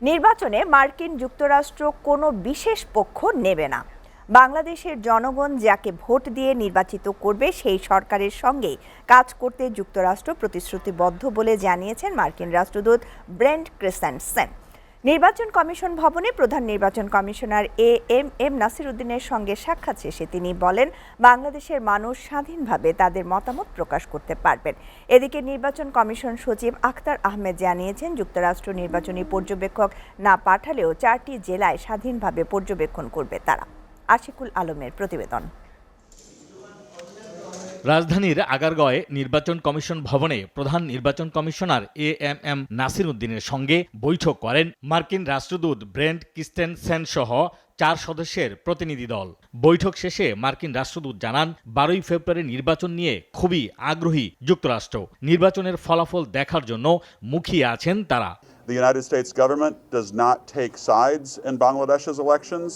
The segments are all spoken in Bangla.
নির্বাচনে মার্কিন যুক্তরাষ্ট্র কোনো বিশেষ পক্ষ নেবে না। বাংলাদেশের জনগণ যাকে ভোট দিয়ে নির্বাচিত করবে সেই সরকারের সঙ্গে কাজ করতে যুক্তরাষ্ট্র প্রতিশ্রুতিবদ্ধ বলে জানিয়েছেন মার্কিন রাষ্ট্রদূত ব্রেন্ট ক্রিস্টেনসেন। নির্বাচন কমিশন ভবনে প্রধান নির্বাচন কমিশনার এম নাসির উদ্দিনের সঙ্গে সাক্ষাৎ শেষে তিনি বলেন, বাংলাদেশের মানুষ স্বাধীনভাবে তাদের মতামত প্রকাশ করতে পারবেন। এদিকে নির্বাচন কমিশন সচিব আখতার আহমেদ জানিয়েছেন, যুক্তরাষ্ট্র নির্বাচনী পর্যবেক্ষক না পাঠালেও 4টি জেলায় স্বাধীনভাবে পর্যবেক্ষণ করবে তারা। আশিকুল আলমের প্রতিবেদন। রাজধানীর আগারগাঁওয়ে নির্বাচন কমিশন ভবনে প্রধান নির্বাচন কমিশনার এম নাসির উদ্দিনের সঙ্গে বৈঠক করেন মার্কিন রাষ্ট্রদূত ব্রেন্ট ক্রিস্টেনসেন সহ 4 সদস্যের প্রতিনিধি দল। বৈঠক শেষে মার্কিন রাষ্ট্রদূত জানান, 12ই ফেব্রুয়ারি নির্বাচন নিয়ে খুবই আগ্রহী যুক্তরাষ্ট্র। নির্বাচনের ফলাফল দেখার জন্য মুখিয়ে আছেন তারা। The United States government does not take sides in Bangladesh's elections.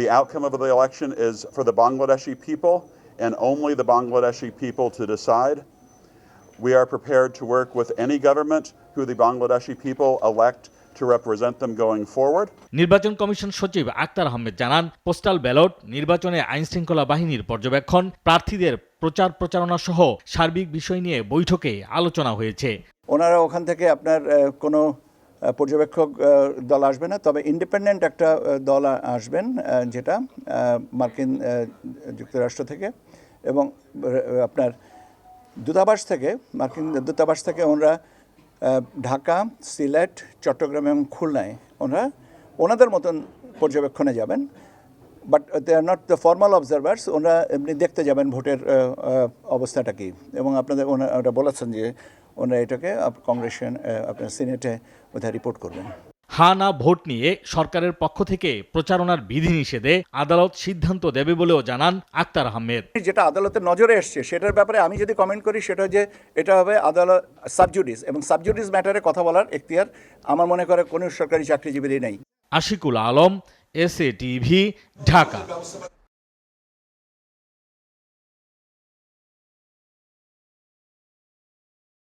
The outcome of the election is for the Bangladeshi people and only the Bangladeshi people to decide. We are prepared to work with any government who the Bangladeshi people elect to represent them going forward. নির্বাচন কমিশন সচিব আখতার আহমেদ জানান, পোস্টাল ব্যালট, নির্বাচনে আইনশৃঙ্খলা বাহিনীর পর্যবেক্ষণ, প্রার্থীদের প্রচারণা সহ সার্বিক বিষয় নিয়ে বৈঠকে আলোচনা হয়েছে। ওনারা ওখান থেকে আপনার কোনো পর্যবেক্ষক দল আসবে না, তবে ইন্ডিপেন্ডেন্ট একটা দল আসবেন, যেটা মার্কিন যুক্তরাষ্ট্র থেকে এবং আপনার দূতাবাস থেকে, মার্কিন দূতাবাস থেকে ওনারা ঢাকা, সিলেট, চট্টগ্রাম এবং খুলনায় ওনাদের মতন পর্যবেক্ষণে যাবেন। But they are not the formal observers. ওনারা এমনি দেখতে যাবেন ভোটের অবস্থাটা কি, এবং আপনাদের ওনারা বলেছেন যে ওনারা এটাকে কংগ্রেসে, আপনার সিনেটে বোধহয় রিপোর্ট করবেন। হা না ভোট নিয়ে সরকারের পক্ষ থেকে প্রচারণার বিধিনিষেধে আদালত সিদ্ধান্ত দেবে বলেও জানান আখতার আহমেদ। যেটা আদালতের নজরে এসছে সেটার ব্যাপারে আমি যদি কমেন্ট করি, সেটা যে এটা হবে আদালত সাবজুডিস, এবং সাবজুডিস ম্যাটারে কথা বলার এখতিয়ার আমার মনে করে কোনো সরকারি চাকরিজীবীরই নেই। Ashikul Alam, SA TV, Dhaka.